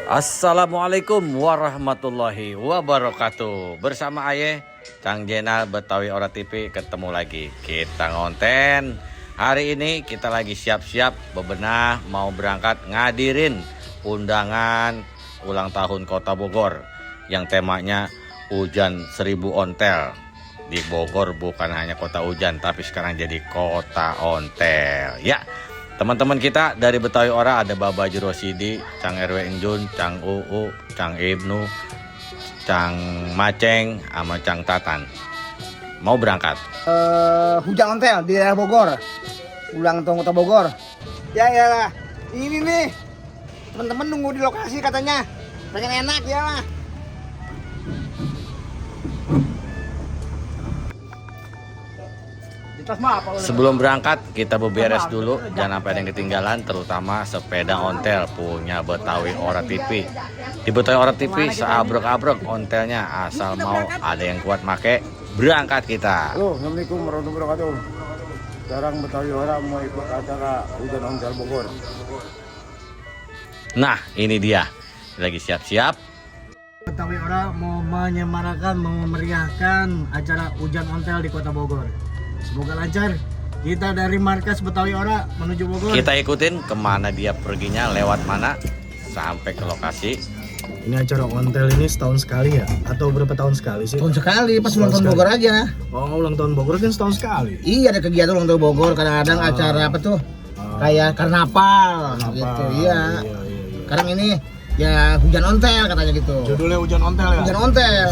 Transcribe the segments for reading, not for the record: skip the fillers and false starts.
Assalamualaikum warahmatullahi wabarakatuh. Bersama Aye Cang Jenal Betawi Ora TV ketemu lagi. Kita ngonten. Hari ini kita lagi siap-siap bebenah mau berangkat ngadirin undangan ulang tahun Kota Bogor yang temanya hujan 1000 ontel. Di Bogor bukan hanya kota hujan tapi sekarang jadi kota ontel. Ya. Teman-teman kita dari Betawi Ora ada Baba Haji Rosidi, Cang RW Enjun, Cang UU, Cang Ibnu, Cang Maceng, sama Cang Tatan. Mau berangkat. Hujan ontel di daerah Bogor. Ulang tahun Kota Bogor. Ya lah. Ini nih. Teman-teman nunggu di lokasi katanya. Pengen enak ya lah. Sebelum berangkat kita beberes dulu, jangan sampai ada yang ketinggalan, terutama sepeda ontel punya Betawi Ora TV. Di Betawi Ora TV seabrek-abrek ontelnya, asal mau ada yang kuat make, berangkat kita. Halo, Assalamualaikum warahmatullahi wabarakatuh. Sekarang Betawi Ora mau ikut acara hujan ontel Bogor. Nah, ini dia, lagi siap-siap. Betawi Ora mau menyemarakan, memeriahkan acara hujan ontel di Kota Bogor. Semoga lancar. Kita dari markas Betawi Ora menuju Bogor. Kita ikutin kemana dia perginya, lewat mana, sampai ke lokasi. Ini acara ontel ini setahun sekali ya? Atau berapa tahun sekali sih? Tahun sekali, pas ulang tahun Bogor aja. Oh, ulang tahun Bogor kan setahun sekali? Iya, ada kegiatan ulang tahun Bogor. Kadang-kadang acara apa tuh? Kayak karnaval gitu. Iya. Sekarang ini ya hujan ontel katanya gitu. Judulnya hujan ontel ya? Hujan ontel.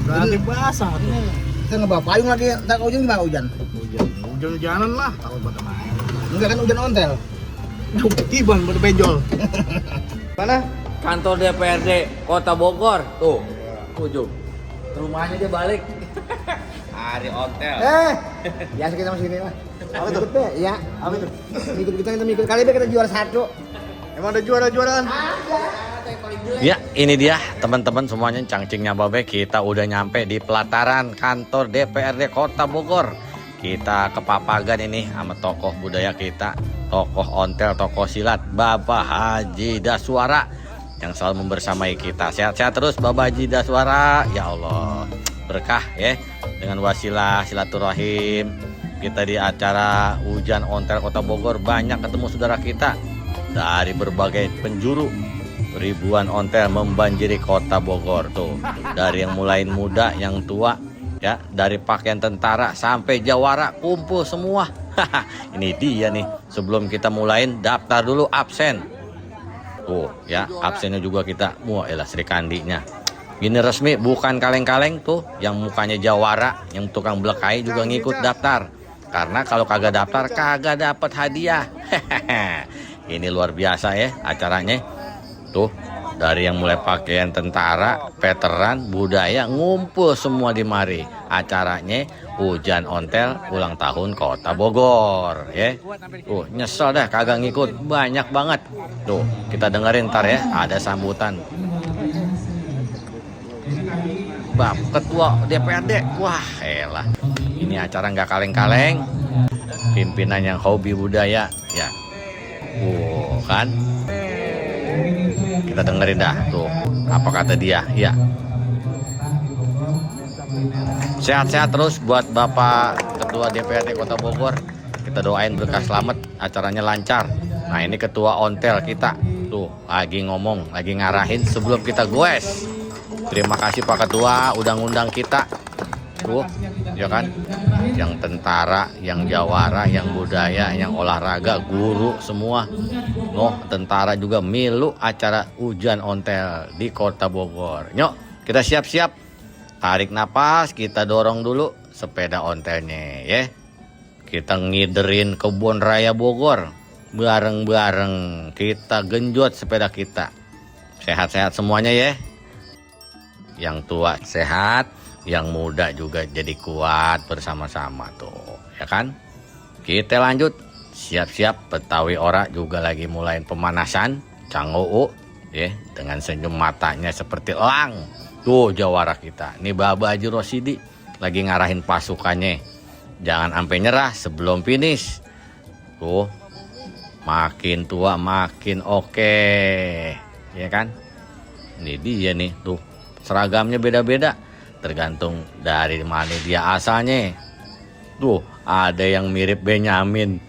Berarti basah tuh. Kita ngebawa payung lagi. Entar hujan gimana hujan? Hujan-hujanan lah. Takut pada main. Enggak kan hujan ontel. Tiban pada benjol. Mana? Kantor DPRD Kota Bogor. Tuh, ujung. Rumahnya dia balik. Hari ontel. Biasa kita masih ini lah. Apa itu? Iya. Apa itu? Ikut kita ikut kali kita juara 1. Emang ada juara-juaraan? Ya, ini dia teman-teman semuanya, cangcingnya babe. Kita udah nyampe di pelataran kantor DPRD Kota Bogor. Kita kepapagan ini sama tokoh budaya kita, tokoh ontel, tokoh silat, Bapak Haji Daswara yang selalu membersamai kita. Sehat-sehat terus Bapak Haji Daswara. Ya Allah, berkah ya dengan wasilah silaturahim kita di acara hujan ontel Kota Bogor. Banyak ketemu saudara kita dari berbagai penjuru. Ribuan ontel membanjiri Kota Bogor tuh. Dari yang mulai muda, yang tua, ya, dari pakaian tentara sampai jawara kumpul semua. Ini dia nih. Sebelum kita mulain, daftar dulu absen. Tuh, ya, absennya juga kita. Wah, elah Sri Kandinya. Gini resmi, bukan kaleng-kaleng tuh. Yang mukanya jawara, yang tukang belekai juga ngikut daftar. Karena kalau kagak daftar, kagak dapat hadiah. Ini luar biasa ya acaranya. Tuh, dari yang mulai pakaian tentara, veteran, budaya, ngumpul semua di mari. Acaranya hujan ontel ulang tahun Kota Bogor, ya. Nyesel dah kagak ngikut, banyak banget. Tuh, kita dengerin ntar ya, ada sambutan. Bab Ketua DPRD, wah elah. Ini acara nggak kaleng-kaleng. Pimpinan yang hobi budaya, ya. Kan? Kita dengerin dah tuh apa kata dia. Ya, sehat-sehat terus buat Bapak Ketua DPRD Kota Bogor. Kita doain berkah selamat, acaranya lancar. Nah, ini Ketua ontel kita tuh lagi ngomong, lagi ngarahin sebelum kita goes. Terima kasih Pak Ketua udah ngundang kita tuh, ya kan, yang tentara, yang jawara, yang budaya, yang olahraga, guru semua. Oh, tentara juga milu acara hujan ontel di Kota Bogor. Nyok, kita siap-siap. Tarik napas, kita dorong dulu sepeda ontelnya ya. Kita ngiderin kebun raya Bogor. Bareng-bareng kita genjot sepeda kita. Sehat-sehat semuanya ya. Yang tua sehat, yang muda juga jadi kuat bersama-sama tuh, ya kan? Kita lanjut. Siap-siap, Betawi Ora juga lagi mulain pemanasan. Cang UU ya, dengan senyum matanya seperti elang. Tuh jawara kita. Nih Baba Haji Rosidi lagi ngarahin pasukannya. Jangan sampai nyerah sebelum finish. Tuh, makin tua makin oke. Ya kan? Ini dia nih tuh, seragamnya beda-beda, tergantung dari mana dia asalnya. Tuh ada yang mirip Benyamin.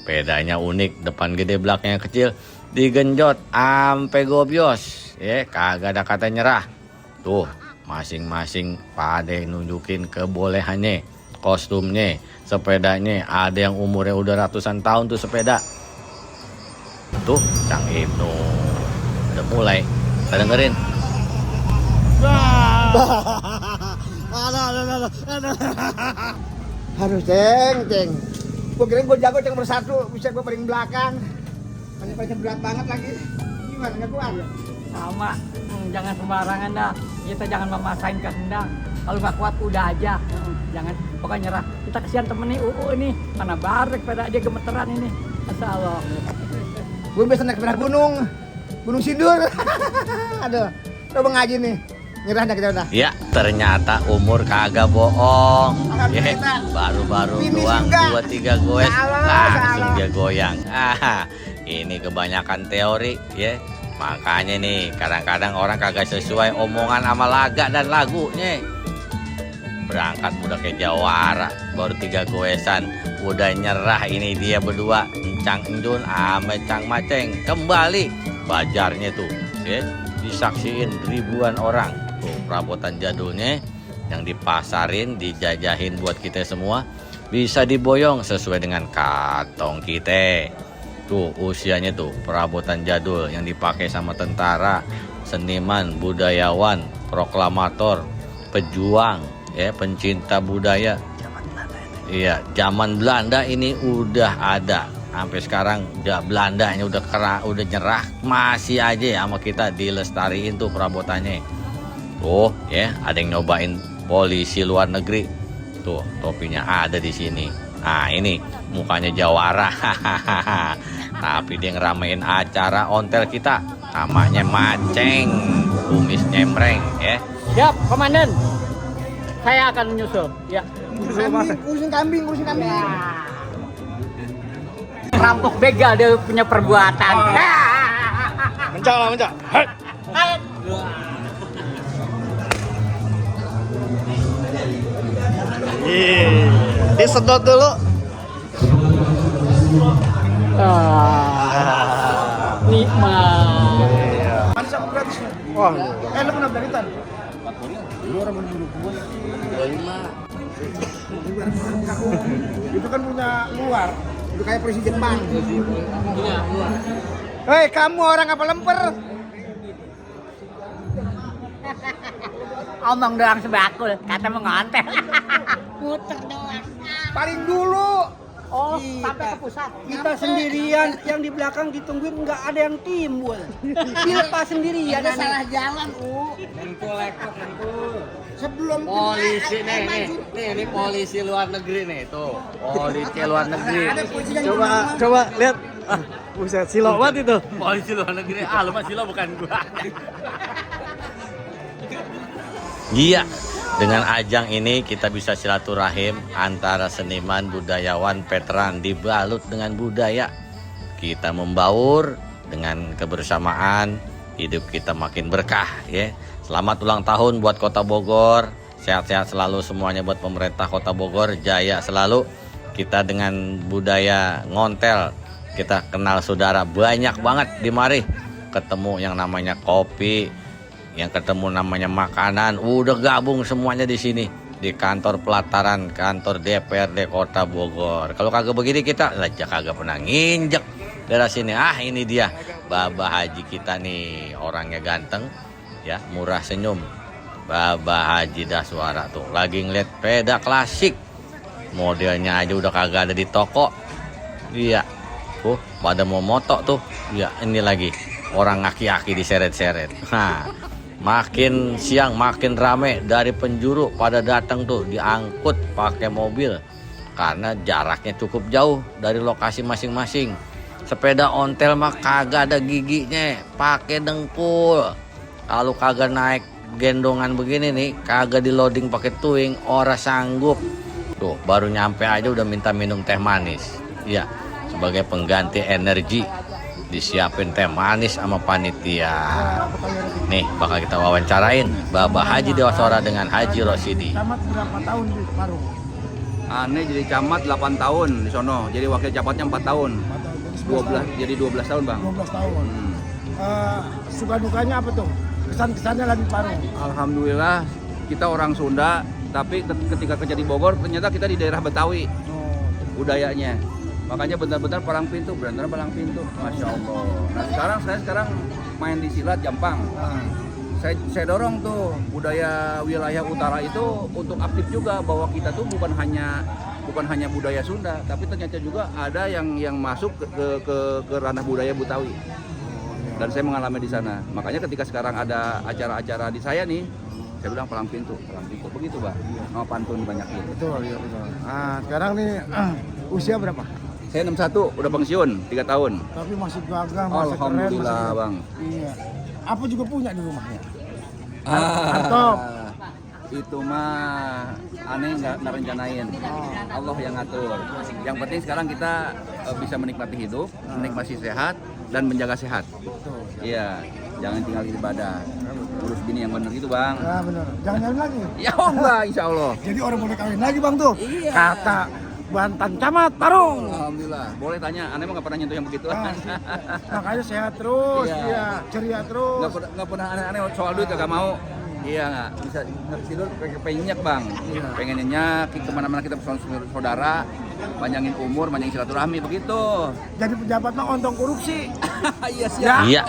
Pedanya unik, depan gede belakangnya kecil, digenjot ampe gobios ya, kagak ada kata nyerah. Tuh masing-masing pada nunjukin kebolehannya, kostumnya, sepedanya. Ada yang umurnya udah ratusan tahun tuh sepeda. Tuh Cang Ibnu udah mulai, kita dengerin. Aduh, ceng. Gue kira gue jago ceng bersatu, bisa gue paling belakang. Paling berat banget lagi. Gimana, nggak kuat? Sama, jangan sembarangan dah. Kita jangan memaksain kehendak. Kalau nggak kuat udah aja. Jangan, pokoknya nyerah. Kita kesian temen nih, ini. Mana barek pada dia gemeteran ini. Masya Allah. Gue biasa naik sepeda Gunung Sindur. Aduh, coba ngaji nih. Nyerah dah kita udah. Ya ternyata umur kagak bohong. Alhamdulillah. Baru-baru Finish doang juga. 2-3 goes langsung salah. dia goyang. Ini kebanyakan teori ya. Makanya nih kadang-kadang orang kagak sesuai omongan sama laga dan lagunya. Berangkat udah kayak jawara, baru 3 goesan udah nyerah. Ini dia berdua, Cang Endun sama Cang Maceng. Kembali bajarnya tuh ya, disaksiin ribuan orang. Tuh perabotan jadulnya yang dipasarin, dijajahin buat kita semua, bisa diboyong sesuai dengan kantong kita. Tuh usianya tuh perabotan jadul yang dipakai sama tentara, seniman, budayawan, proklamator, pejuang ya, pencinta budaya. Iya, zaman Belanda ini udah ada. Sampai sekarang udah Belandanya udah nyerah, masih aja sama kita dilestariin tuh perabotannya. Tuh ya, ada yang nyobain polisi luar negeri. Tuh topinya ada di sini. Nah ini mukanya jawara. Tapi dia ngeramein acara ontel kita. Namanya Maceng, kumis nyemreng ya. Siap, komandan. Saya akan menyusul. Ya. Urusin kambing. Rampok begal dia punya perbuatan. Mencak. Disedot dulu. Nikmat. Mana sama gratis? Wah, Lu pernah belitan? Itu kan punya luar. Itu kayak polisi Jepang. Hei, kamu orang apa lemper? Omong doang sebakul, kata mengontel. Muter doang. Paling dulu. Oh, sampai ke pusat. Kita sendirian, yang di belakang ditungguin nggak ada yang timbul. Dilepas sendirian. Ada salah jalan, Sebelum Polisi nih, ini polisi luar negeri nih tuh. Polisi luar negeri. ada polisi yang coba lihat. Buset, silo banget itu. Polisi luar negeri. Ah, lu mah silo bukan gua. Iya, dengan ajang ini kita bisa silaturahim antara seniman, budayawan, veteran dibalut dengan budaya. Kita membaur dengan kebersamaan, hidup kita makin berkah ya. Selamat ulang tahun buat Kota Bogor. Sehat-sehat selalu semuanya buat pemerintah Kota Bogor, jaya selalu. Kita dengan budaya ngontel, kita kenal saudara banyak banget di mari. Ketemu yang namanya kopi, yang ketemu namanya makanan, udah gabung semuanya di sini di kantor pelataran, kantor DPRD Kota Bogor. Kalau kagak begini kita aja kagak pernah nginjek daerah sini. Ah ini dia Babah Haji kita nih, orangnya ganteng ya, murah senyum. Babah Haji Daswara tuh lagi ngeliat sepeda klasik, modelnya aja udah kagak ada di toko. Iya tuh pada mau moto tuh. Iya ini lagi orang aki-aki diseret-seret. Nah makin siang makin rame, dari penjuru pada datang tuh diangkut pakai mobil karena jaraknya cukup jauh dari lokasi masing-masing. Sepeda ontel mah kagak ada giginya, pakai dengkul. Kalau kagak naik gendongan begini nih, kagak di loading pakai tuing, ora sanggup. Tuh baru nyampe aja udah minta minum teh manis. Ya, sebagai pengganti energi disiapin teh manis sama panitia. Nih bakal kita wawancarain Bapak Haji Dewasora dengan Haji Rosidi. Camat berapa tahun di Parung? Aneh jadi camat 8 tahun di sono. Jadi wakil camatnya 4 tahun. 12 jadi 12 tahun, Bang. 12 tahun. Suka dukanya apa tuh? Kesan-kesannya lagi Parung. Alhamdulillah kita orang Sunda, tapi ketika kerja di Bogor ternyata kita di daerah Betawi budayanya. Makanya benar-benar palang pintu, benar-benar palang pintu. Masya Allah. Nah saya sekarang main di silat Jampang. Saya dorong tuh budaya wilayah utara itu untuk aktif juga, bahwa kita tuh bukan hanya budaya Sunda, tapi ternyata juga ada yang masuk ke ranah budaya Betawi. Dan saya mengalami di sana. Makanya ketika sekarang ada acara-acara di saya nih, saya bilang palang pintu begitu, Bang. Mau pantun dibanyakin. Betul, ya betul. Sekarang nih usia berapa? Saya 61, udah pensiun 3 tahun. Tapi masih gagah, masih Alhamdulillah, keren, masih... Bang. Iya. Apa juga punya di rumahnya? Mantap. Itu mah aneh nggak rencanain. Allah yang ngatur. Yang penting sekarang kita bisa menikmati hidup, menikmati sehat dan menjaga sehat. Iya, jangan tinggal ibadah. Urus bini yang benar gitu, Bang. Ya benar. Jangan jalan lagi. Ya enggak, insya Allah. Jadi orang boleh kawin lagi, Bang tuh. Iya. Kata Bantan Camat Parung. Alhamdulillah. Boleh tanya, aneh mah nggak pernah nyentuh yang begitu. Makanya sehat terus, Iya. ya, ceria terus. Nggak pernah aneh-aneh soal duit kagak mau. Iya nggak bisa tidur pengen nyenyak, Bang. Pengen nyenyak kemana-mana kita bersama saudara, panjangin umur, panjangin silaturahmi begitu. Jadi pejabat mah ontong korupsi. Iya siap. Iya.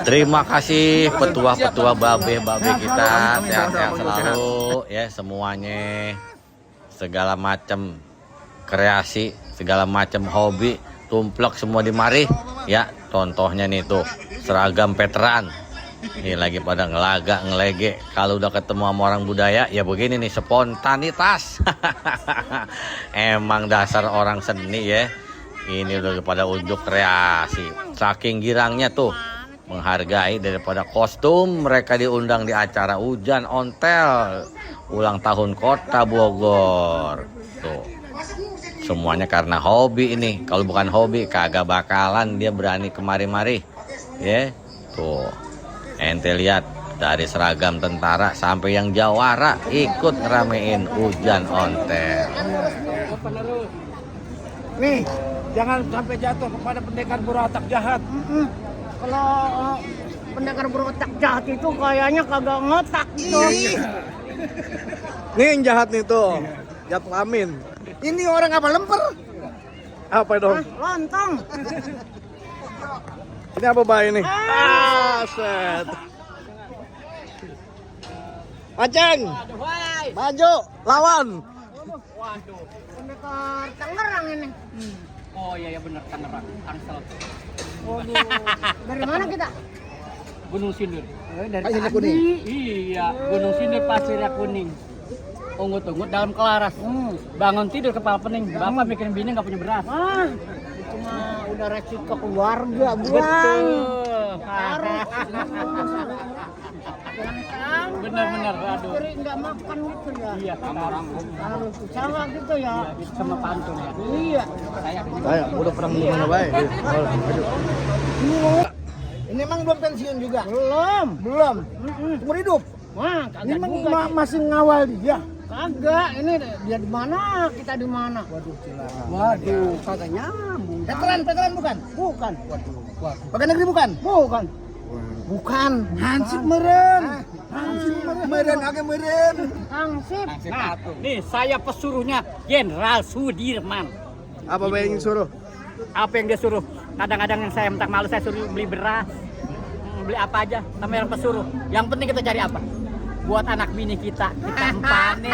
Terima kasih petua-petua babe-babe kita, sehat-sehat selalu ya semuanya. Segala macam kreasi, segala macam hobi, tumplek semua di mari ya. Contohnya nih tuh seragam veteran. Ini lagi pada ngelaga, ngelege. Kalau udah ketemu sama orang budaya, ya begini nih, spontanitas. Emang dasar orang seni ya. Ini udah pada unjuk kreasi. Saking girangnya tuh, menghargai daripada kostum. Mereka diundang di acara hujan ontel, ulang tahun Kota Bogor. Tuh, semuanya karena hobi ini. Kalau bukan hobi, kagak bakalan dia berani kemari-mari. Ya, tuh. Ente lihat dari seragam tentara sampai yang jawara ikut ngeramein hujan ontel. Nih, jangan sampai jatuh kepada pendekar berotak jahat. Kalau pendekar berotak jahat itu kayaknya kagak ngotak gitu. Nih yang jahat nih tuh. Jat Lamin. Ini orang apa lemper? Apa dong? Lontong. Ini apa bayi nih? Set. Aceng. Maju, lawan. Pendekar Tangerang ini. Oh iya benar, Tangerang, Tangsel. Waduh. Dari mana kita? Gunung Sindur. Dari Pasirnya tadi. Kuning. Iya, Gunung Sindur Pasirnya Kuning. Ungut-ungut daun kelaras. Bangun tidur kepala pening. Bapak bikin bini nggak punya beras. Itu mah udah resiko keluarga, Bang. Betul. Harus. Benar-benar, aduh. Istri nggak makan gitu ya. Iya, orang Harus usaha gitu ya. gitu sama pantun ya. Iya. Ayo, udah pernah di mana bayi? Maju. Ini emang belum pensiun juga? Belum. Belum. Umur hidup? Wah, Ini kagak juga. masih ngawal dia. Kagak, ini dia di mana, kita di mana? Waduh, kagak nyambung. Veteran bukan? Bukan. Pegawai negeri bukan? Bukan. Bukan. Hansip meren. Meren, agak meren. Hansip. Nah, nih saya pesuruhnya Jenderal Sudirman. Apa bayi yang suruh? Apa yang dia suruh? Kadang-kadang yang saya minta malu saya suruh beli beras, beli apa aja, sama yang pesuruh. Yang penting kita cari apa? Buat anak bini kita empanin.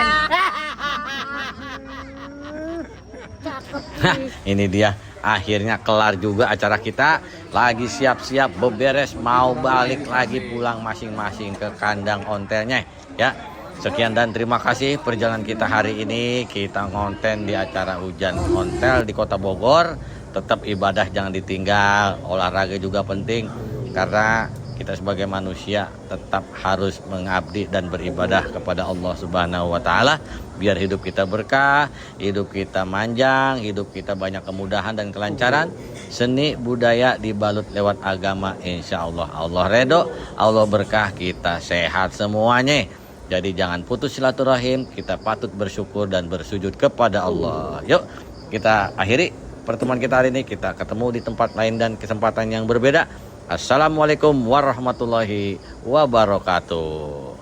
Hah, ini dia akhirnya kelar juga acara kita. Lagi siap-siap beberes mau balik lagi pulang masing-masing ke kandang ontelnya ya. Sekian dan terima kasih perjalanan kita hari ini. Kita ngonten di acara hujan ontel di Kota Bogor. Tetap ibadah jangan ditinggal, olahraga juga penting karena kita sebagai manusia tetap harus mengabdi dan beribadah kepada Allah Subhanahu wa taala biar hidup kita berkah, hidup kita manjang, hidup kita banyak kemudahan dan kelancaran Seni budaya dibalut lewat agama, insya Allah Allah redho, Allah berkah, kita sehat semuanya. Jadi jangan putus silaturahim, kita patut bersyukur dan bersujud kepada Allah. Yuk kita akhiri pertemuan kita hari ini, kita ketemu di tempat lain dan kesempatan yang berbeda. Assalamualaikum warahmatullahi wabarakatuh.